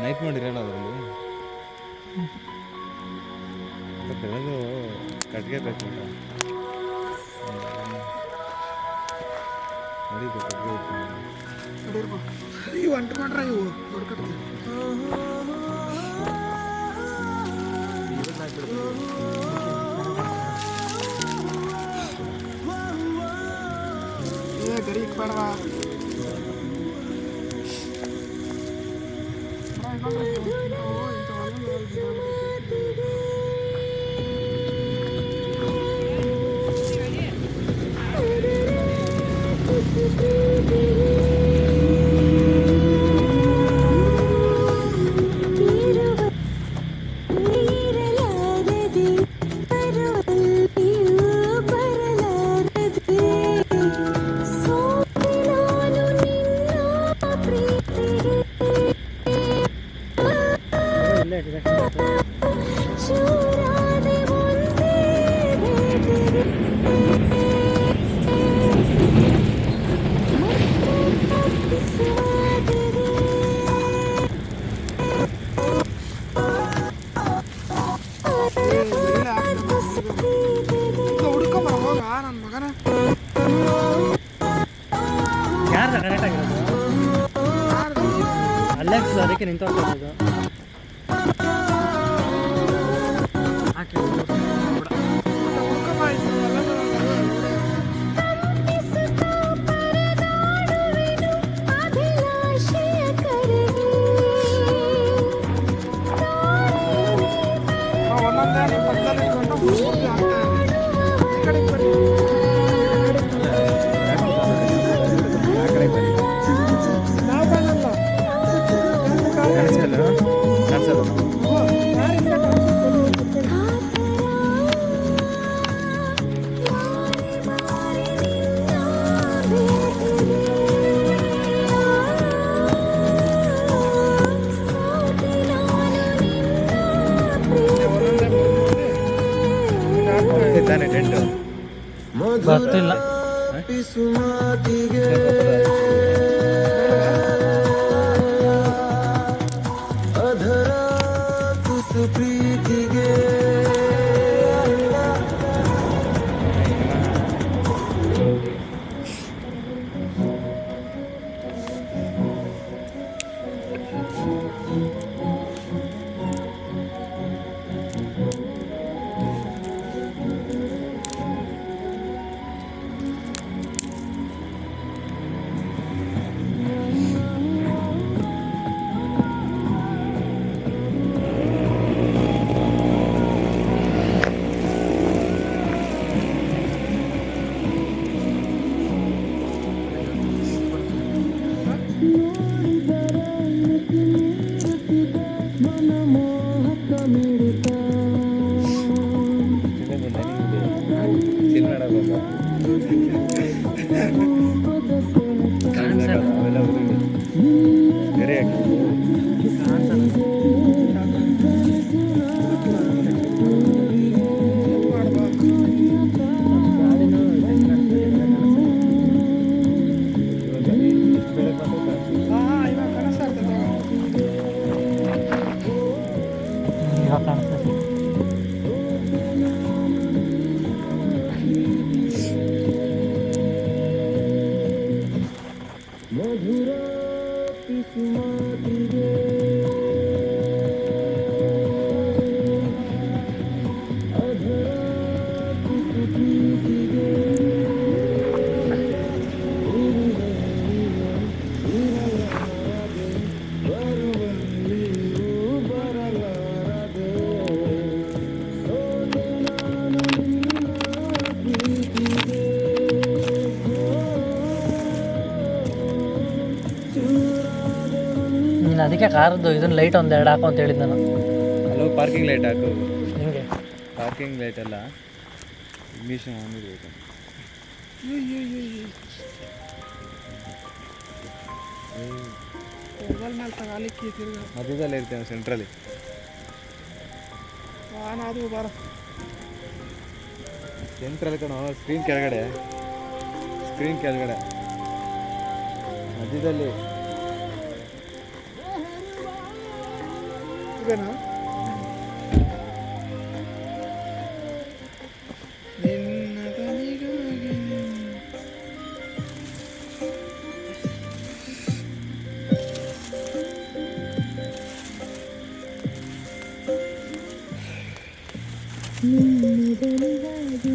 Night ಮಾಡಿರಲ್ಲ ಅದರಲ್ಲಿ ಬೆಳೆದು ಕಟ್ಗೆ ಬೇಕು ಅಂತ ನಡೀತು ಕಟ್ಗೆ ಇವು ಅಂಟ್ಕೊಂಡ್ರೆ ಇವು ನೋಡ್ಕೊಡ್ತೀವಿ ಗರಿ ಇಕ್ಬೇಡವಾ ಯಾರು ಕರೆಕ್ಟ್ ಆಗಿರೋದು ಅಲೆಕ್ಸ್ ಅದಕ್ಕೆ ನಿಂತೋಗ್ತಿರೋದು ಗೊತ್ತಿಲ್ಲ ಅದಕ್ಕೆ ಕಾರದ್ದು ಇದನ್ನ ಲೈಟ್ ಒಂದೆರಡು ಹಾಕು ಅಂತ ಹೇಳಿದ್ದು ನಾನು. ಅಲ್ಲೋ ಪಾರ್ಕಿಂಗ್ ಲೈಟ್ ಹಾಕು. ಹಿಂಗೆ ಪಾರ್ಕಿಂಗ್ ಲೈಟ್ ಅಲ್ಲ, ಇಗ್ನಿಷನ್ ಆನ್ ಇರಬೇಕು. ಮಧ್ಯದಲ್ಲಿ ಇರ್ತೇವೆ ಸೆಂಟ್ರಲ್ಲಿ. ಸೆಂಟ್ರಲ್ಲಿ ಕಣ, ಸ್ಕ್ರೀನ್ ಕೆಳಗಡೆ, ಸ್ಕ್ರೀನ್ ಕೆಳಗಡೆ ಮಧ್ಯದಲ್ಲಿ. ಇವೇನಾ ನಿನ್ನ ದನಿಗಾಗಿ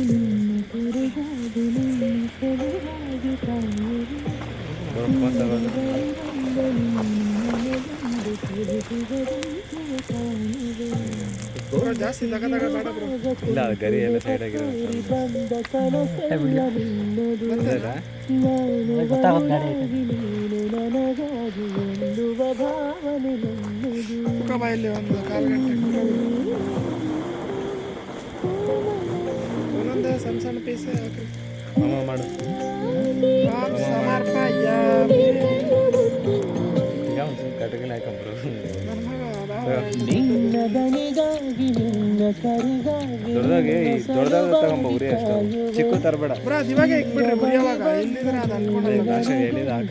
ಫೋನ್ ತಗೋದು ಬ್ರೋ ಜಾಸ್ತಿ ತಗ ಬೇಡ ಬ್ರೋ ಇಲ್ಲ ಅದು ಗರಿ ಎಲ್ಲ ಸೈಡ್ ಆಗಿರೋ ಬಂದಲ್ಲ ಗೊತ್ತಾಗೋದು ಗಾಡಿ ಐತೆ ಮುಖ ಬಾಯಲ್ಲಿ ಒಂದು 1/4 ಗಂಟೆ ಒಂದೊಂದೇ ಸಣ್ಣ ಸಣ್ಣ ಪೀಸ್ ಹಾಕಿ ಮಾಮ ಮಾಡು ಸಮರ್ಪಯಾಮಿ ಈಗ ಒಂದು ಕಟಗಿನ ಹಾಕೊಂಬ್ರು ನನ್ನ ಮಗ ದೊಡ್ಡದಾಗಿ ದೊಡ್ಡದಾಗ ತಗೊಂಬ ಉರಿ ಅಷ್ಟು ಚಿಕ್ಕ ತರಬೇಡ ಬ್ರೋ ಅದು ಇವಾಗ ಇಕ್ಬಿಡ್ರಿ ಮುರಿಯೋವಾಗ ಇಲ್ಲಿದ್ರೆ ಅದು ಅಂಟ್ಕೊಂಡಲ್ಲ ಲಾಸ್ಟ್ ಎಲ್ಲಿದೆ ಹಾಕ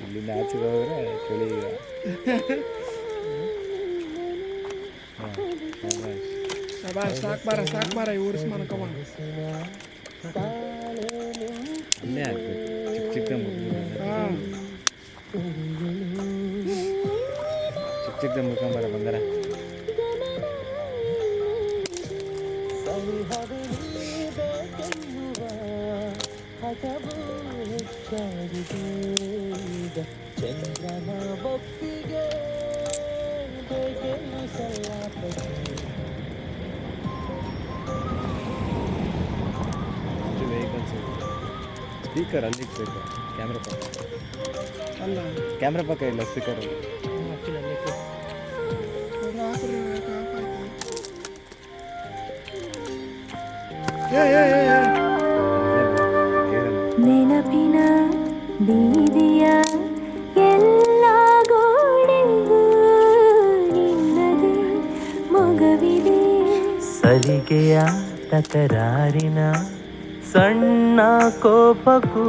ಇಲ್ಲಿಂದ ಆಚೆಗೆ ಹೋದ್ರೆ ಚಳಿ ಈಗ ಶಬಾಷ್ ಸಾಕು ಬಾರ ಈ ಊರಿಸ್ ಮನ್ಕೊಬ ಅಲ್ಲೇ ಹಾಕ್ಬೇಕು ಚಿಕ್ಕ ಹಾಂ ಚಿಕ್ಕ ಮುಖಂಬರ ಬಂದಾರ ಚಂದ್ರನ ಬೊಪ್ಪಿಗೆ ವೆಹಿಕಲ್ಸ್ ಸ್ಪೀಕರ್ ಅಲ್ಲಿ ಇಕ್ಬೇಕು ಕ್ಯಾಮ್ರಾ ಪಕ್ಕ ಅಲ್ಲ ಕ್ಯಾಮ್ರಾ ಪಕ್ಕ ಇಲ್ಲ ಸ್ಪೀಕರ್ ಅಲ್ಲಿ ಹಾಕ್ರಿ ನೆನಪಿನ ಬೀದಿಯ ಎಲ್ಲ ಗೋಡೆಗೂ ನಿನ್ನದೇ ಮೊಗವಿದೆ ಸಲಿಗೆಯ ತಕರಾರಿನ ಸಣ್ಣ ಕೋಪಕ್ಕೂ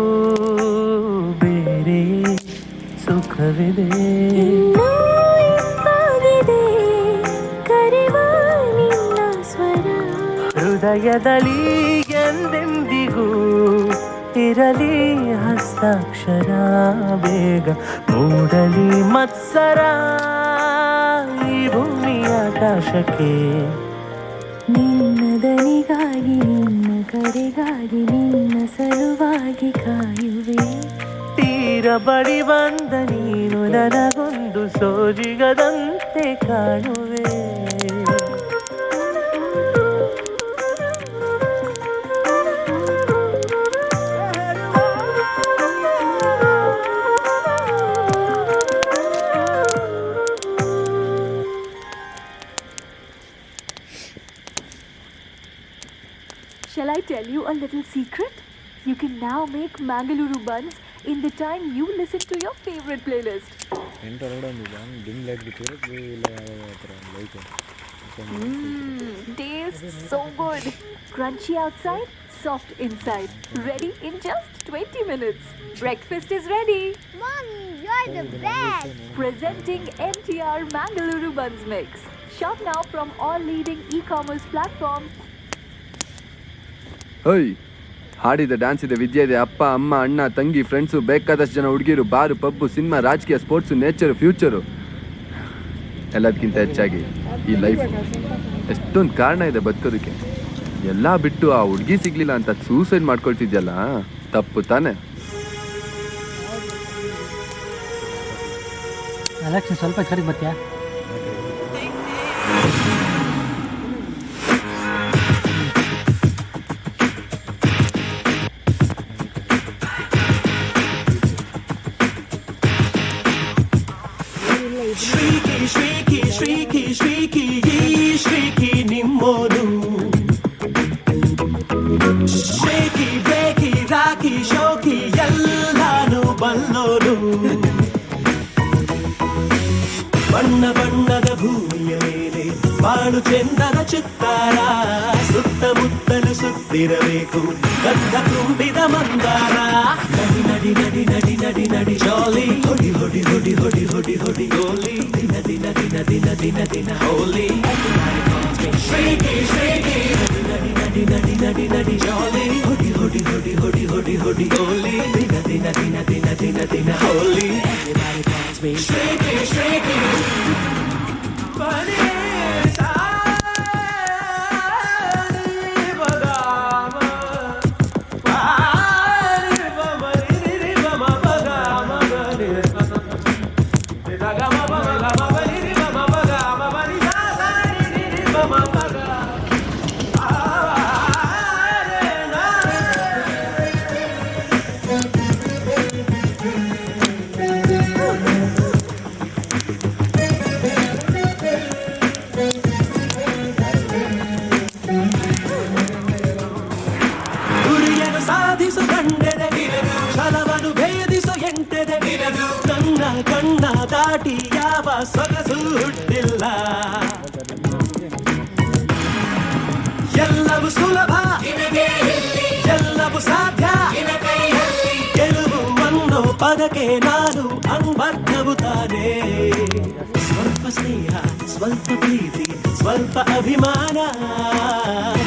ಬೇರೆ ಸುಖವಿದೆ ಇನ್ನೂ ಇಂಪಾಗಿದೆ ಕರೆವ ನಿನ್ನ ಸ್ವರ ಹೃದಯದಲ್ಲಿ ಎಂದೆಂದಿಗೂ ಇರಲಿ ಹಸ್ತಾಕ್ಷರ ಬೇಗ ಮೂಡಲಿ ಮತ್ಸರ ಈ ಭೂಮಿ ಆಕಾಶಕ್ಕೆ ನಿನ್ನ ದನಿಗಾಗಿ ನಿನ್ನ ಕರೆಗಾಗಿ ನಿನ್ನ ಸಲುವಾಗಿ ಕಾಯುವೆ ತೀರ ಬಳಿ ಬಂದ ನೀನು ನನಗೊಂದು ಸೋಜಿಗದಂತೆ ಕಾಣುವೆ Shall I tell you a little secret? You can now make Mangaluru buns in the time you listen to your favorite playlist. ಎಂಟೊಳಗಡೆ ಒಂದಿಲ್ಲ ಡಿಮ್ ಲೈಟ್ ಬಿಟ್ಟಿದ್ರೆ ಇಲ್ಲ ಯಾವ ಥರ light Tastes so good. Crunchy outside, soft inside. Ready in just 20 minutes. Breakfast is ready. Mommy, you're the best. Presenting MTR Mangaluru Buns Mix. Shop now from all leading e-commerce platforms. ಓಯ್ ಹಾಡಿದ dance ಇದೆ, ವಿದ್ಯೆ ಇದೆ, ಅಪ್ಪ ಅಮ್ಮ ಅಣ್ಣ ತಂಗಿ friends, ಬೇಕಾದಷ್ಟು ಜನ ಹುಡುಗಿರು, ಬಾರು ಪಬ್ಬು ಸಿನಿಮಾ ರಾಜಕೀಯ ಸ್ಪೋರ್ಟ್ಸು ನೇಚರು ಫ್ಯೂಚರು. ಎಲ್ಲದಕ್ಕಿಂತ ಹೆಚ್ಚಾಗಿ ಈ ಲೈಫ್ ಎಷ್ಟೊಂದು ಕಾರಣ ಇದೆ ಬದುಕೋದಕ್ಕೆ. ಎಲ್ಲ ಬಿಟ್ಟು ಆ ಹುಡುಗಿ ಸಿಗ್ಲಿಲ್ಲ ಅಂತ ಸೂಸೈಡ್ ಮಾಡ್ಕೊಳ್ತಿದ್ಯಲ್ಲ, ತಪ್ಪು ತಾನೆ? ಅಲೆಕ್ಸ್ ಸ್ವಲ್ಪ ಸರಿ ಬರ್ತೀಯಾ? ಇಲ್ಲ ಇಬ್ರು. ಶ್ರೀಕಿ ಶ್ರೀಕಿ ನಿಮ್ಮೋನು ಶ್ರೀಕಿ ಬೇಕಿ ರಾಕಿ ಶೋಕಿ ಎಲ್ಲಾನು ಬಲ್ಲೋನು ಬಣ್ಣ ಬಣ್ಣದ ಭೂಮಿಯ ಮೇಲೆ ಬಾಳು ಚೆಂದದ ಚಿತ್ತಾರ ಸುತ್ತಮುತ್ತಲು ಸುತ್ತಿರಬೇಕು ಗಂಧ ತುಂಬಿದ ಮಂದಾರ ನಡಿ ನಡಿ ನಡಿ ನಡಿ ನಡಿ ನಡಿ ಜಾಲಿ ಹೊಡಿ ಹೊಡಿ ಹೊಡಿ ಹೊಡಿ ಹೊಡಿ ಹೊಡಿ ಗೋಲಿ ದಿನ ದಿನ ದಿನ ದಿನ ದಿನ ದಿನ ಹೋಲಿ ಶ್ರೀಕಿ ನಡಿ ನಡಿ ನಡಿ ನಡಿ ನಡಿ ಜಾಲಿ ಹೊಡಿ ಹೊಡಿ ಹೊಡಿ ಹೊಡಿ ಹೊಡಿ ಹೊಡಿ ಗೋಲಿ ದಿನ ದಿನ ದಿನ ದಿನ ದಿನ ದಿನ ಹೋಲಿ ಶ್ರೀಕಿ ಗುರಿಯನ್ನು ಸಾಧಿಸು ಕಂಡೆದೆ ಛಲವನ್ನು ಭೇದಿಸು ಎಂಟೆದೆ ನನ್ನ ಕಣ್ಣ ದಾಟಿ ಯಾವ ಸೊಗಸು ಹುಟ್ಟಿಲ್ಲ ಎಲ್ಲವೂ ಸುಲಭ ಎಲ್ಲವೂ ಸಾಧ್ಯ ಗೆಲುವು ಅನ್ನೋ ಪದಕ್ಕೆ ನಾನು ಅನ್ವರ್ಥವು ತಾನೇ ಸ್ವಲ್ಪ ಸ್ನೇಹ ಸ್ವಲ್ಪ ಪ್ರೀತಿ ಸ್ವಲ್ಪ ಅಭಿಮಾನ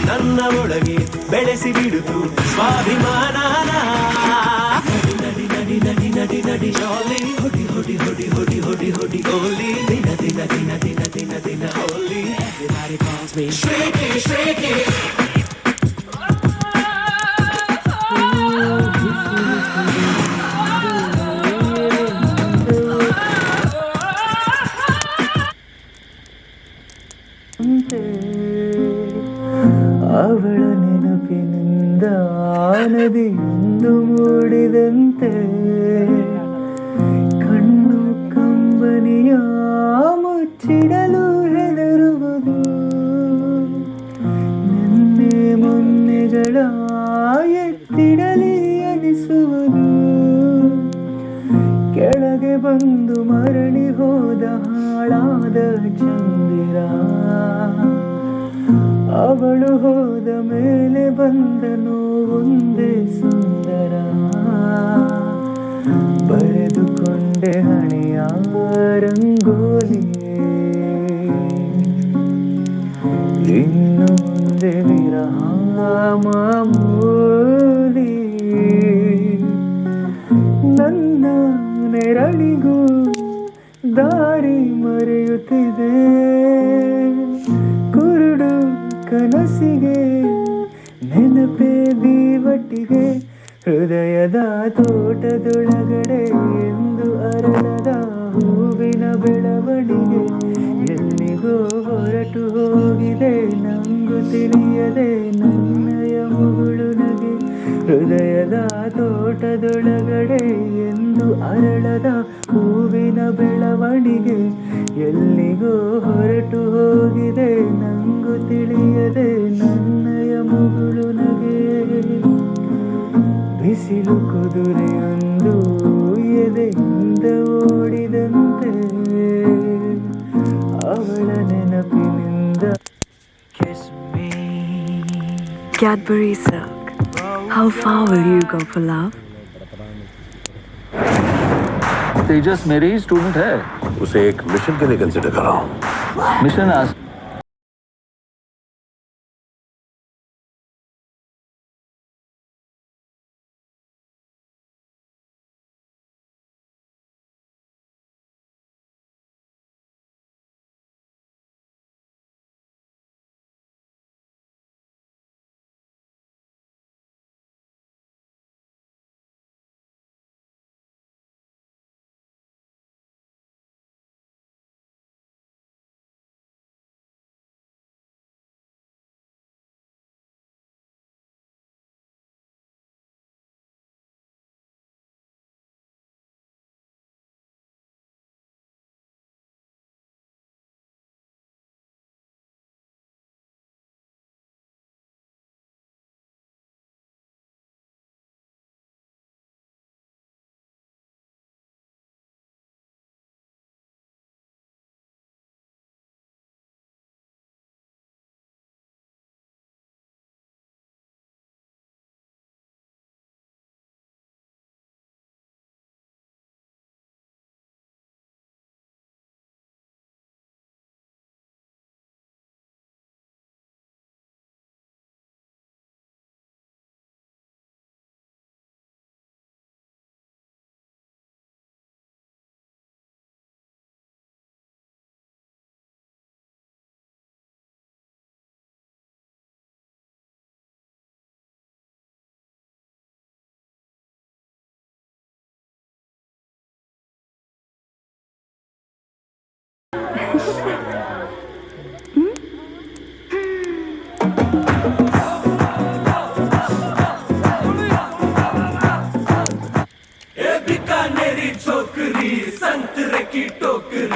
ನನ್ನ ಒಳಗೆ ಬೆಳೆಸಿ ಬಿಡುತ್ತು ಸ್ವಾಭಿಮಾನ ನಡಿ ನಡಿ ನಡಿ ನಡಿ ನಡಿ ಶಾಲಿ ಹೊಡಿ ಹೊಡಿ ಹೊಡಿ ಹೊಡಿ ಹೊಡಿ ಹೊಡಿ ಹೋಲಿ ದಿನ ದಿನ ದಿನ ದಿನ ದಿನ ದಿನ ಹೋಲಿ ಶ್ರೀಕಿ ಅವಳ ನೆನಪಿನಿಂದ ನದಿಯೊಂದು ಮೂಡಿದಂತೆ ಕಣ್ಣು ಕಂಬನಿಯ ಮುಚ್ಚಿಡಲು ಹೆದರುವುದು ನಿನ್ನೆ ಮೊನ್ನೆಗಳ ಎತ್ತಿಡಲಿ ಅನಿಸುವುದು ಕೆಳಗೆ ಬಂದು ಮರಳಿ ಹೋದ ಹಾಳಾದ ಚಂದಿರ ಅವಳು ಹೋದ ಮೇಲೆ ಬಂದನು ಒಂದೇ ಸುಂದರ ಬರೆದುಕೊಂಡೆ ಹಣೆಯ ರಂಗೋಲಿ ಇನ್ನು ಮುಂದೆ ವಿರಹ ಮಾಮೂಲಿ ನನ್ನ ನೆರಳಿಗೂ ದಾರಿ ಮರೆಯುತ್ತಿದೆ ಕುರುಡು ಕನಸಿಗೆ ನೆನಪೇ ದೀವಟಿಗೆ ಹೃದಯದ ತೋಟದೊಳಗಡೆ ಎಂದು ಅರಳದ ಹೂವಿನ ಬೆಳವಣಿಗೆ ಎಲ್ಲಿಗೋ ಹೊರಟು ಹೋಗಿದೆ ನಂಗು ತಿಳಿಯದೆ ನನ್ನಯ ಮುಗುಳು ನಗೆ ಹೃದಯದ ತೋಟದೊಳಗಡೆ ಎಂದು ಅರಳದ ಹೂವಿನ ಬೆಳವಣಿಗೆ ಎಲ್ಲಿಗೋ ಹೊರಟು ಹೋಗಿದೆ ನಂಗು ತಿಳಿಯದೆ ನನ್ನಯ ಮುಗುಳು ನಗೆ ಬಿಸಿಲು ಕುದುರೆಯೊಂದು ಎದೆಯಿಂದ ಓಡಿದಂತೆ ಅವಳ ನೆನಪಿನಿಂದ Cadbury Silk. How far will you go for love? तेजस मेरे ही स्टूडेंट है। उसे एक मिशन के लिए कंसिडर कर रहा हूँ। मिशन आज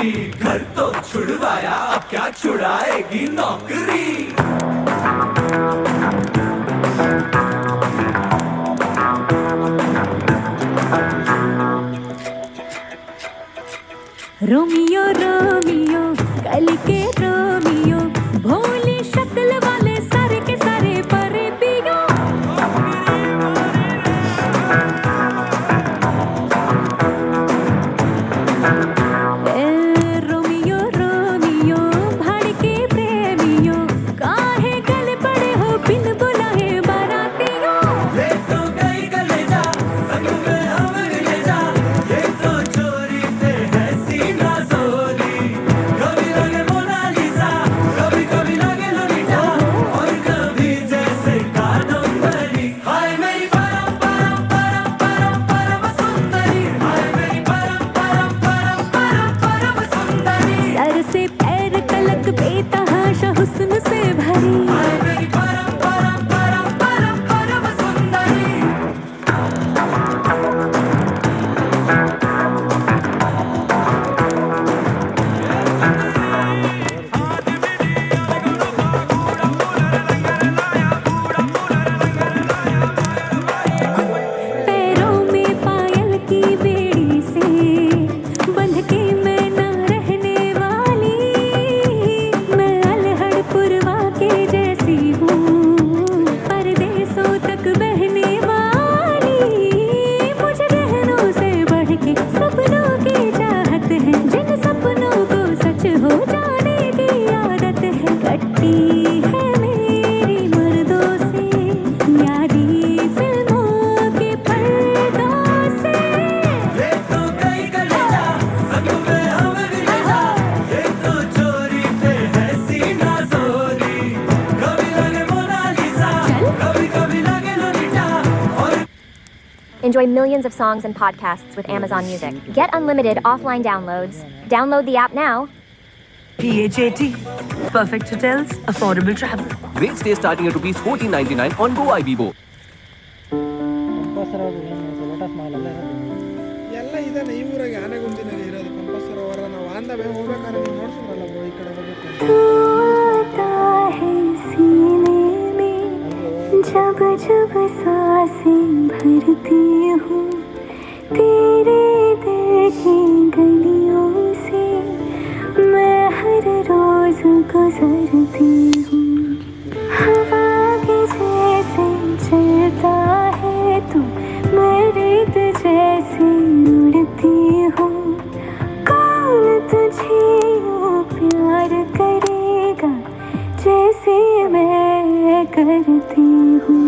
नौकरी घर तो छुड़वाया अब क्या छुड़ाएगी नौकरी रोमियो रोमियो कल के रोमियो भोली शक्ल वाले सारे के सारे परे पियो रोमियो रोमियो भाड़ के प्रेमियो काहे गल पड़े हो बिन बुलाए बारातियों ये तो गई कलेजा संग में हम ले जा ये तो चोरी पे है सीना जोरी कभी लगे मोनालिसा कभी कभी लगे लोलिटा और कभी जैसे कादम्बरी हाय मेरी परम परम परम परम परम सुंदरी हाय मेरी परम परम परम परम परम सुंदरी सर से पैर तलक बेतहाशा हुस्न से भरी हाय मेरी परम परम परम परम परम सुंदरी पैरों में पायल की बेड़ी से बंध के मैं ना रहने वाली मैं अलहड़ पुरवा के जैसी हूँ परदेसों तक बहने वाली मुझे बहनों से बढ़ के सपनों की चाहत है जिन सपनों को सच हो जाने की आदत है कट्टी है मेरी मर्दों से यारी फिल्मों के पर्दों से ये तो गई कलेजा संग में हम ले जा ये तो चोरी पे है सीना जोरी कभी लगे मोनालिसा कभी कभी लगे लोलिटा और Enjoy millions of songs and podcasts with Amazon Music. Get unlimited offline downloads. Download the app now. PHAT. Perfect hotels, affordable travel. Rates stay starting at rupees 14.99 on Go Ibibo. ಎಲ್ಲ ಇದಾನೆ ಈ ಊರಾಗೆ ಆನೆಗುಂದಿನಲ್ಲಿ ಇರೋದು ಪಂಪ ಸರೋವರ ನಾವು ಆಂದವೇ ಹೋಗ್ಬೇಕಾದ್ರೆ ನೀವು ನೋಡ್ಸಿದ್ರಲ್ಲ ಬ್ರೋ ಈ ಕಡೆ ಹೋಗ್ಬೇಕು आता है सीने में जब जब सांसें भरती हूँ तेरे दिल की गलियों से मैं हर रोज गुजरती हूँ हवा के जैसे चलता है तू मैं रेत जैसे उड़ती हूँ कौन तुझे यूं प्यार करेगा जैसे मैं करती हूँ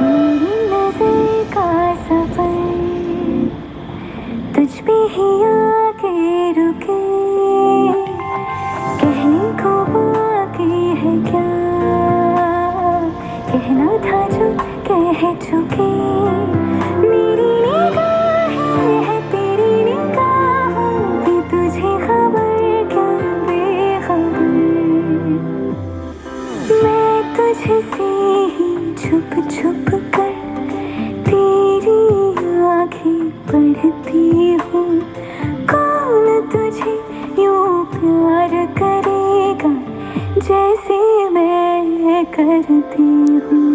मेरी नज़र का सफर तुझ पे ही आके रुके कहने को बाकी है क्या कहना था जो कह चुके मेरी निगाहें है तेरी निगाहों की तुझे खबर क्या बेखबर मैं तुझसे ही छुप छुप कर तेरी आँखें पढ़ती हूँ कौन तुझे यूं प्यार करेगा जैसे मैं करती हूँ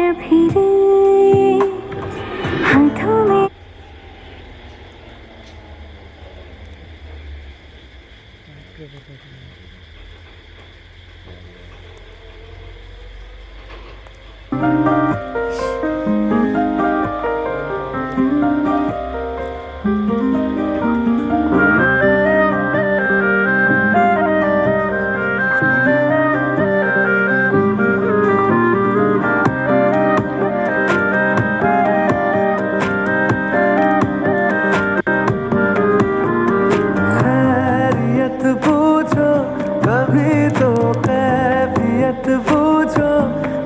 अभी रे हाथों में पूछो कभी तो कैफियत पूछो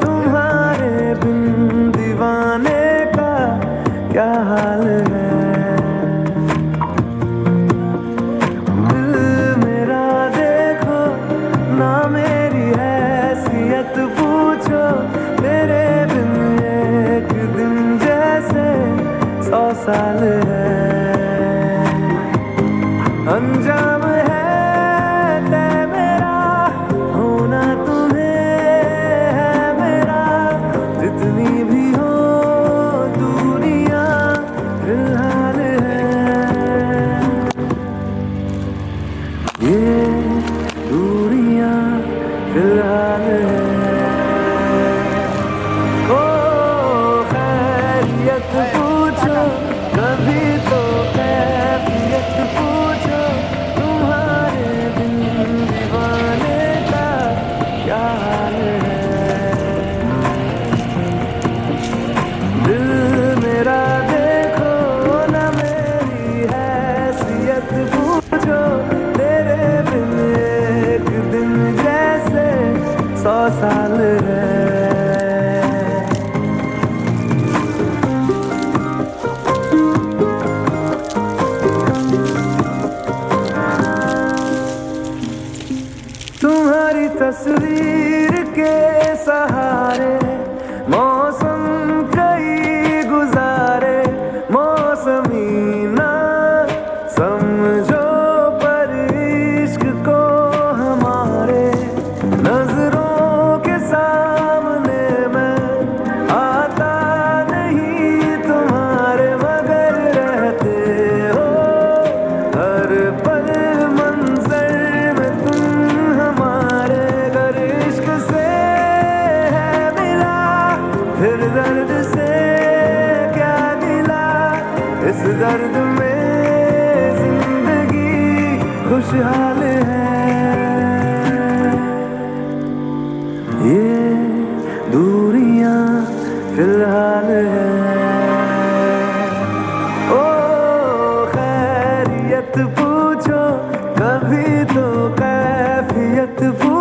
तुम्हारे बिन दीवाने का क्या हाल है दिल मेरा देखो ना मेरी हैसियत पूछो तेरे बिन एक दिन जैसे 100 साल है अंजाम है तय मेरा होना तुम्हें है मेरा जितनी भी हो दूरियां फिलहाल है ये दूरियां फिलहाल है ओ खैरियत पूछो कभी तो कैफियत पूछो तुम्हारे बिन दीवाने का क्या हाल है दिल मेरा देखो ना मेरी हैसियत पूछो तेरे बिन एक दिन जैसे 100 साल है तुम्हारी तस्वीर के सहारे मौसम कई गुजारे मौसमी ना समझो पर इश्क को हमारे नजरों के सामने मैं आता नहीं तुम्हारे मगर रहते हो हर पल मंजर में तुम हमारे घर इश्क से है मिला फिर दर्द से क्या गिला इस दर्द में जिंदगी खुशहाल है ये दूरियां फिलहाल है ओ खैरियत पूछो कभी तो कैफियत पूछो